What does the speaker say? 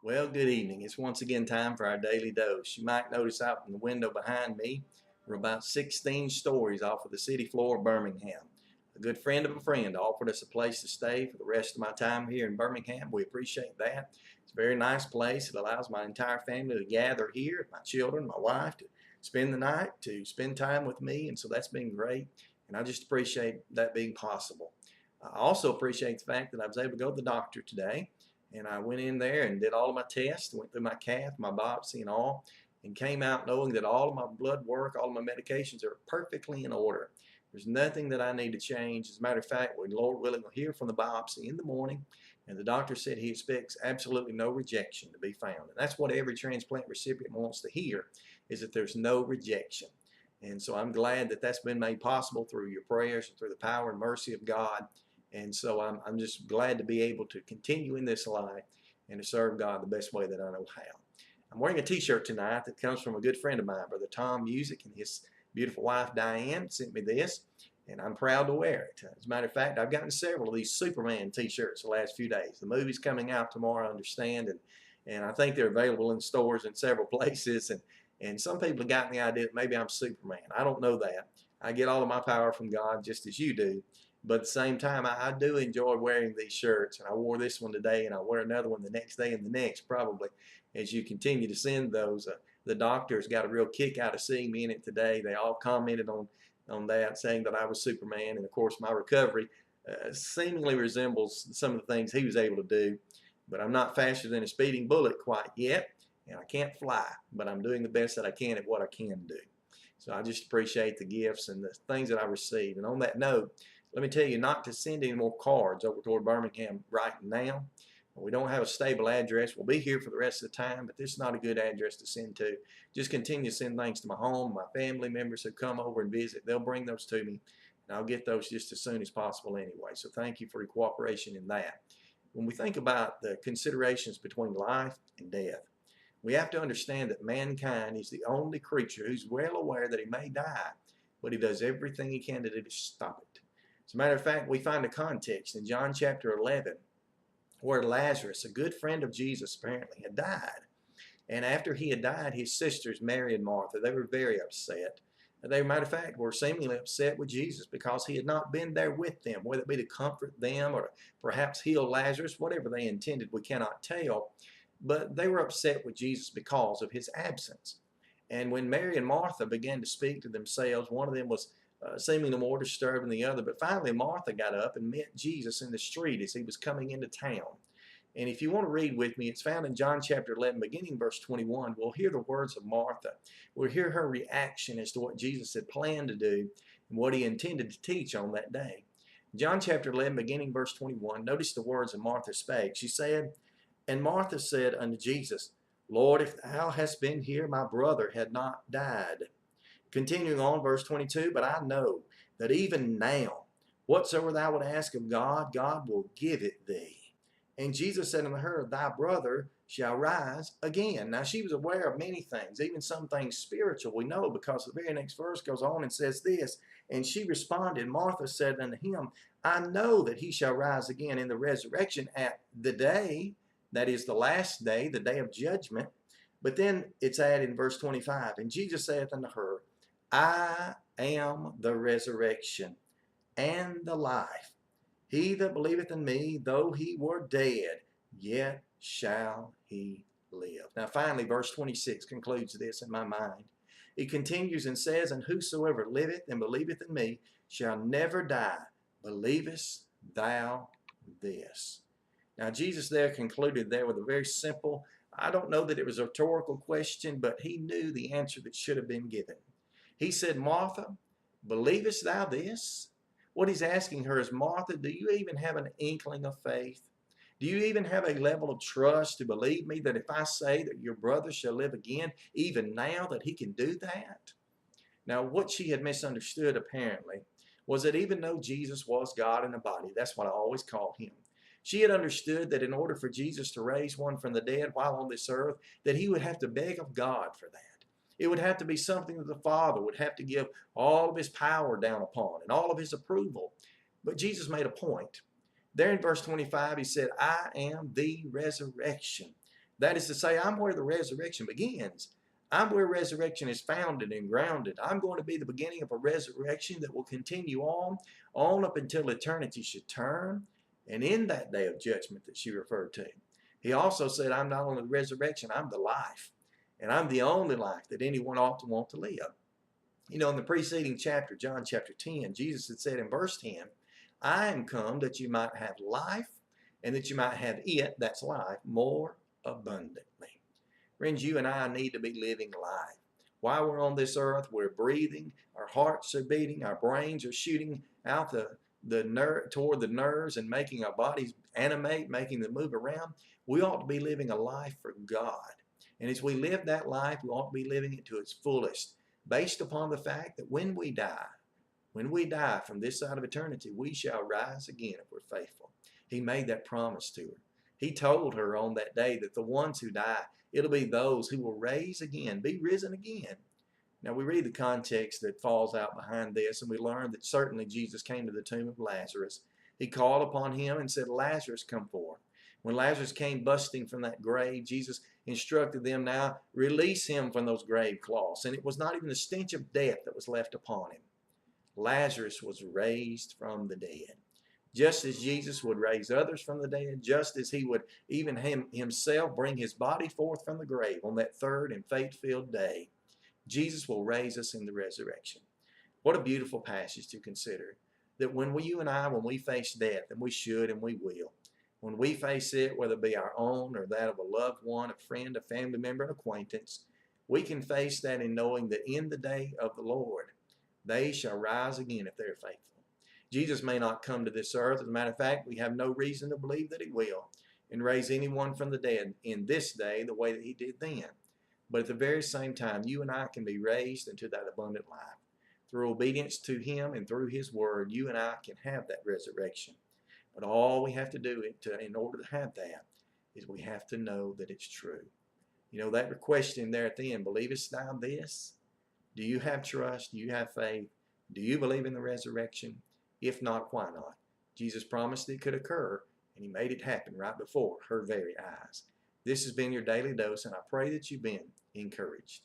Well, good evening. It's once again time for our daily dose. You might notice out in the window behind me, we're about 16 stories off of the city floor of Birmingham. A good friend of a friend offered us a place to stay for the rest of my time here in Birmingham. We appreciate that. It's a very nice place. It allows my entire family to gather here, my children, my wife, to spend the night, to spend time with me, and so that's been great. And I just appreciate that being possible. I also appreciate the fact that I was able to go to the doctor today. And I went in there and did all of my tests, went through my cath, my biopsy and all, and came out knowing that all of my blood work, all of my medications are perfectly in order. There's nothing that I need to change. As a matter of fact, we, Lord willing, will hear from the biopsy in the morning, and the doctor said he expects absolutely no rejection to be found. And that's what every transplant recipient wants to hear, is that there's no rejection. And so I'm glad that that's been made possible through your prayers and through the power and mercy of God. And so I'm just glad to be able to continue in this life and to serve God the best way that I know how. I'm wearing a t-shirt tonight that comes from a good friend of mine, Brother Tom Music, and his beautiful wife Diane sent me this, and I'm proud to wear it. As a matter of fact, I've gotten several of these Superman t-shirts the last few days. The movie's coming out tomorrow, I understand, and I think they're available in stores in several places, and some people have gotten the idea that maybe I'm Superman. I don't know that. I get all of my power from God just as you do. But at the same time, I do enjoy wearing these shirts, and I wore this one today, and I'll wear another one the next day and the next probably as you continue to send those. The doctors got a real kick out of seeing me in it today. They all commented on that, saying that I was Superman, and of course my recovery seemingly resembles some of the things he was able to do. But I'm not faster than a speeding bullet quite yet, and I can't fly, but I'm doing the best that I can at what I can do. So I just appreciate the gifts and the things that I receive. And on that note, let me tell you not to send any more cards over toward Birmingham right now. We don't have a stable address. We'll be here for the rest of the time, but this is not a good address to send to. Just continue to send things to my home, my family members who come over and visit. They'll bring those to me, and I'll get those just as soon as possible anyway. So thank you for your cooperation in that. When we think about the considerations between life and death, we have to understand that mankind is the only creature who's well aware that he may die, but he does everything he can to do to stop it. As a matter of fact, we find a context in John chapter 11 where Lazarus, a good friend of Jesus apparently, had died. And after he had died, his sisters, Mary and Martha, they were very upset. They, matter of fact, were seemingly upset with Jesus because he had not been there with them, whether it be to comfort them or perhaps heal Lazarus, whatever they intended, we cannot tell. But they were upset with Jesus because of his absence. And when Mary and Martha began to speak to themselves, one of them was seemingly more disturbed than the other. But finally, Martha got up and met Jesus in the street as he was coming into town. And if you want to read with me, it's found in John chapter 11, beginning verse 21. We'll hear the words of Martha. We'll hear her reaction as to what Jesus had planned to do and what he intended to teach on that day. John chapter 11, beginning verse 21, notice the words of Martha spake. She said, "And Martha said unto Jesus, Lord, if thou hadst been here, my brother had not died." Continuing on, verse 22, "But I know that even now, whatsoever thou would ask of God, God will give it thee." And Jesus said unto her, "Thy brother shall rise again." Now she was aware of many things, even some things spiritual, we know, because the very next verse goes on and says this, "And she responded, Martha said unto him, I know that he shall rise again in the resurrection at the day," that is the last day, the day of judgment. But then it's added in verse 25, "And Jesus saith unto her, I am the resurrection and the life. He that believeth in me, though he were dead, yet shall he live." Now finally, verse 26 concludes this in my mind. It continues and says, "And whosoever liveth and believeth in me shall never die. Believest thou this?" Now Jesus there concluded there with a very simple, I don't know that it was a rhetorical question, but he knew the answer that should have been given. He said, "Martha, believest thou this?" What he's asking her is, Martha, do you even have an inkling of faith? Do you even have a level of trust to believe me that if I say that your brother shall live again, even now, that he can do that? Now, what she had misunderstood, apparently, was that even though Jesus was God in a body, that's what I always call him, she had understood that in order for Jesus to raise one from the dead while on this earth, that he would have to beg of God for that. It would have to be something that the Father would have to give all of his power down upon and all of his approval. But Jesus made a point. There in verse 25, he said, "I am the resurrection." That is to say, I'm where the resurrection begins. I'm where resurrection is founded and grounded. I'm going to be the beginning of a resurrection that will continue on up until eternity should turn, and in that day of judgment that she referred to. He also said, I'm not only the resurrection, I'm the life. And I'm the only life that anyone ought to want to live. You know, in the preceding chapter, John chapter 10, Jesus had said in verse 10, I am come that you might have life and that you might have it, that's life, more abundantly. Friends, you and I need to be living life. While we're on this earth, we're breathing, our hearts are beating, our brains are shooting out toward the nerves and making our bodies animate, making them move around. We ought to be living a life for God. And as we live that life, we ought to be living it to its fullest, based upon the fact that when we die from this side of eternity, we shall rise again if we're faithful. He made that promise to her. He told her on that day that the ones who die, it'll be those who will raise again, be risen again. Now we read the context that falls out behind this, and we learn that certainly Jesus came to the tomb of Lazarus. He called upon him and said, Lazarus, come forth. When Lazarus came busting from that grave, Jesus instructed them, now release him from those grave cloths. And it was not even the stench of death that was left upon him. Lazarus was raised from the dead. Just as Jesus would raise others from the dead, just as he would even himself bring his body forth from the grave on that third and faith-filled day, Jesus will raise us in the resurrection. What a beautiful passage to consider. That when you and I, when we face death, and we should and we will, when we face it, whether it be our own or that of a loved one, a friend, a family member, an acquaintance, we can face that in knowing that in the day of the Lord, they shall rise again if they're faithful. Jesus may not come to this earth. As a matter of fact, we have no reason to believe that he will and raise anyone from the dead in this day the way that he did then. But at the very same time, you and I can be raised into that abundant life. Through obedience to him and through his word, you and I can have that resurrection. But all we have to do in order to have that is we have to know that it's true. You know, that question there at the end, believest thou this? Do you have trust? Do you have faith? Do you believe in the resurrection? If not, why not? Jesus promised it could occur, and he made it happen right before her very eyes. This has been your daily dose, and I pray that you've been encouraged.